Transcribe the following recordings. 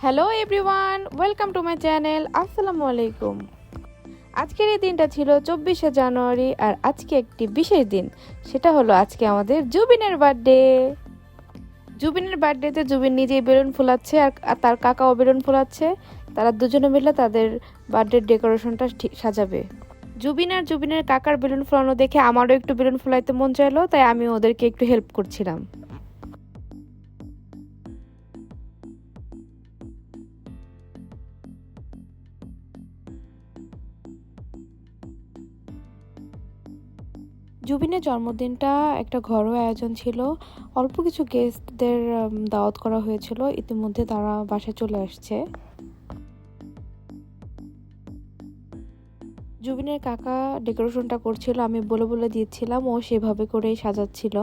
Hello everyone, welcome to my channel. আসসালামু আলাইকুম। আজকের এই দিনটা ছিল 24শে জানুয়ারি, আর আজকে একটি বিশেষ দিন। সেটা হলো আজকে আমাদের জুবিনের বার্থডে। জুবিনের বার্থডেতে জুবিন নিজেই বেলুন ফোলাচ্ছে আর তার কাকাও বেলুন ফোলাচ্ছে। তারা দুজনে মিলে তাদের বার্থডে ডেকোরেশনটা ঠিক সাজাবে। জুবিন আর জুবিনের কাকার বেলুন ফোলানো দেখে আমারও একটু বেলুন ফোলাইতে মন চাইলো, তাই আমি ওদেরকে একটু হেল্প করছিলাম। জুবিনের জন্মদিনটা একটা ঘরোয়া আয়োজন ছিল। অল্প কিছু গেস্টদের দাওয়াত করা হয়েছিল, ইতিমধ্যে তারা বাসায় চলে আসছে। জুবিনের কাকা ডেকোরেশনটা করছিল, আমি বলে বলে দিচ্ছিলাম, ও সেভাবে করেই সাজাচ্ছিল।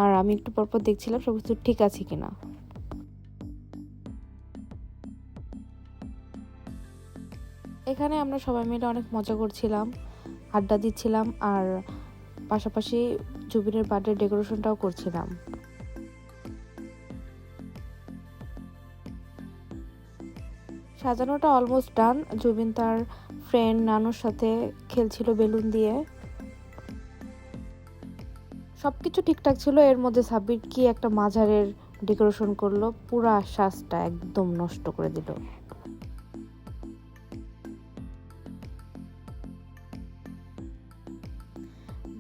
আর আমি একটু পরপর দেখছিলাম সব কিছু ঠিক আছে কিনা। এখানে আমরা সবাই মিলে অনেক মজা করছিলাম, আড্ডা দিচ্ছিলাম, আর পাশাপাশি জুবিনের বার্থডে ডেকোরেশনটাও করছিলাম। সাজানোটা অলমোস্ট ডান। জুবিন তার ফ্রেন্ড নানুর সাথে খেলছিল বেলুন দিয়ে। সবকিছু ঠিকঠাক ছিল, এর মধ্যে সাব্বির কি একটা মাঝারের ডেকোরেশন করলো, পুরা সাজটা একদম নষ্ট করে দিল।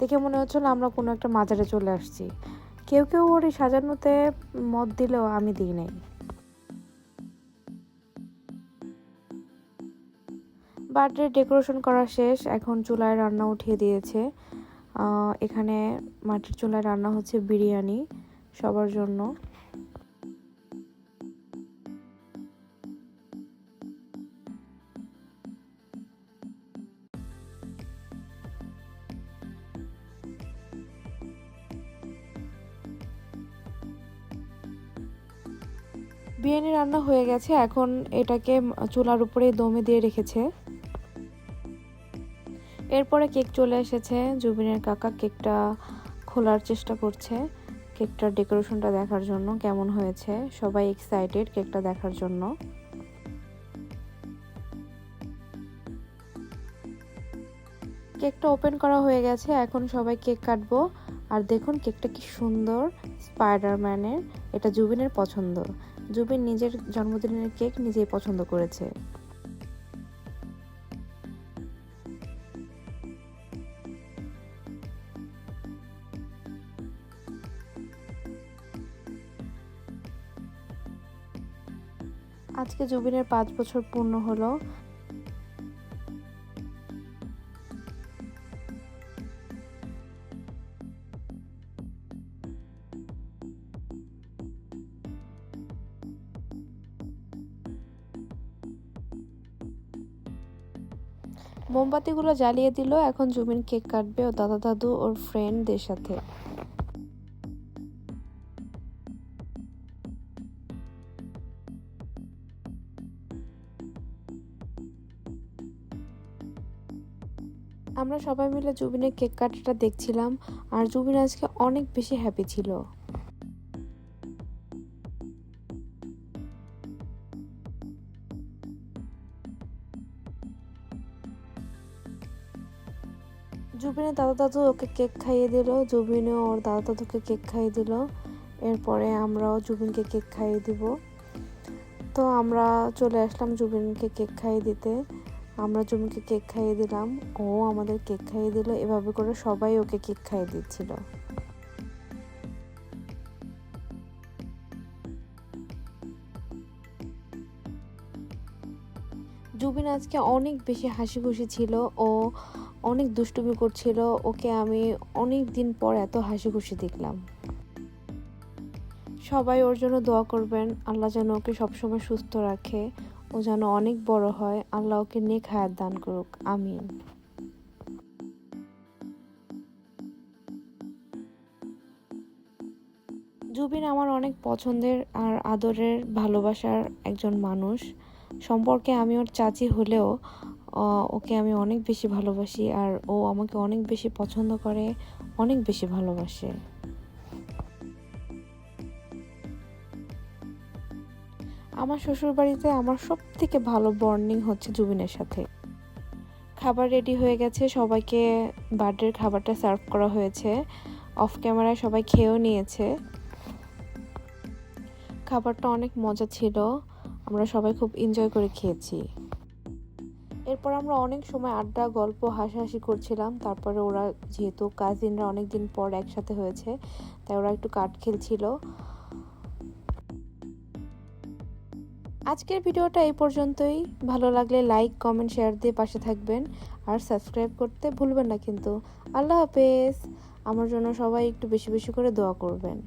দেখে মনে হচ্ছিল আমরা কোনো একটা মাজারে চলে আসছি। কেউ কেউ ওর এই সাজানোতে মত দিলেও আমি দিই নাই। বার্থডে ডেকোরেশন করা শেষ, এখন চুলায় রান্না উঠিয়ে দিয়েছে। এখানে মাটির চুলায় রান্না হচ্ছে বিরিয়ানি সবার জন্য। বিরিয়ানি রান্না হয়ে গেছে, এখন এটাকে চুলার উপরে দমে দিয়ে রেখেছে। এরপরে কেক চলে এসেছে। জুবিনের কাকা কেকটা খোলার চেষ্টা করছে, কেকটার ডেকোরেশনটা দেখার জন্য কেমন হয়েছে। সবাই এক্সাইটেড কেকটা দেখার জন্য। কেকটা ওপেন করা হয়ে গেছে, এখন সবাই কেক কাটবো। আর দেখুন কেকটা কি সুন্দর, স্পাইডারম্যানের। এটা জুবিনের পছন্দ। জুবিন নিজের জন্মদিনের কেক নিজেই পছন্দ করেছে। আজকে জুবিনের 5 বছর পূর্ণ হলো। মোমবাতিগুলো জ্বালিয়ে দিল, এখন জুবিন কেক কাটবে ও দাদা দাদু ওর ফ্রেন্ডদের সাথে। আমরা সবাই মিলে জুবিনের কেক কাটাটা দেখছিলাম, আর জুবিন আজকে অনেক বেশি হ্যাপি ছিল। জুবিনের দাদা দাদু ওকে কেক খাইয়ে দিল, জুবিনও ওর দাদা দাদুকে কেক খাইয়ে দিল। এরপরে আমরাও জুবিনকে কেক খাইয়ে দিব। তো আমরা চলে আসলাম জুবিনকে কেক খাইয়ে দিতে। আমরা জুবিনকে কেক খাইয়ে দিলাম, ও আমাদের কেক খাইয়ে দিল। এভাবে করে সবাই ওকে কেক খাইয়ে দিচ্ছিল। জুবিন আজকে অনেক বেশি হাসি খুশি ছিল, ও অনেক দুষ্টুমি করছিল। ওকে আমি অনেক দিন পর এত হাসি খুশি দেখলাম। সবাই ওর জন্য দোয়া করবেন, আল্লাহ যেন ওকে সবসময় সুস্থ রাখে, ও যেন অনেক বড় হয়, আল্লাহ ওকে নেক হায়াত দান করুক, আমিন। জুবিন আমার অনেক পছন্দের আর আদরের ভালোবাসার একজন মানুষ। সম্পর্কে আমি ওর চাচি হলেও ওকে আমি অনেক বেশি ভালোবাসি, আর ও আমাকে অনেক বেশি পছন্দ করে, অনেক বেশি ভালোবাসে। আমার শ্বশুরবাড়িতে আমার সব থেকে ভালো বন্ডিং হচ্ছে জুবিনের সাথে। খাবার রেডি হয়ে গেছে, সবাইকে বার্থডের খাবারটা সার্ভ করা হয়েছে। অফ ক্যামেরায় সবাই খেয়েও নিয়েছে। খাবারটা অনেক মজা ছিল, আমরা সবাই খুব এনজয় করে খেয়েছি। এরপর আমরা অনেক সময় আড্ডা, গল্প, হাসাহাসি করছিলাম। তারপরে ওরা যেহেতু কাজিনরা অনেক দিন পর একসাথে হয়েছে, তাই ওরা একটু কার্ড খেলছিল। আজকের ভিডিওটা এই পর্যন্তই। ভালো লাগলে লাইক, কমেন্ট, শেয়ার দিয়ে পাশে থাকবেন আর সাবস্ক্রাইব করতে ভুলবেন না কিন্তু। আল্লাহ হাফেজ। আমার জন্য সবাই একটু বেশি বেশি করে দোয়া করবেন।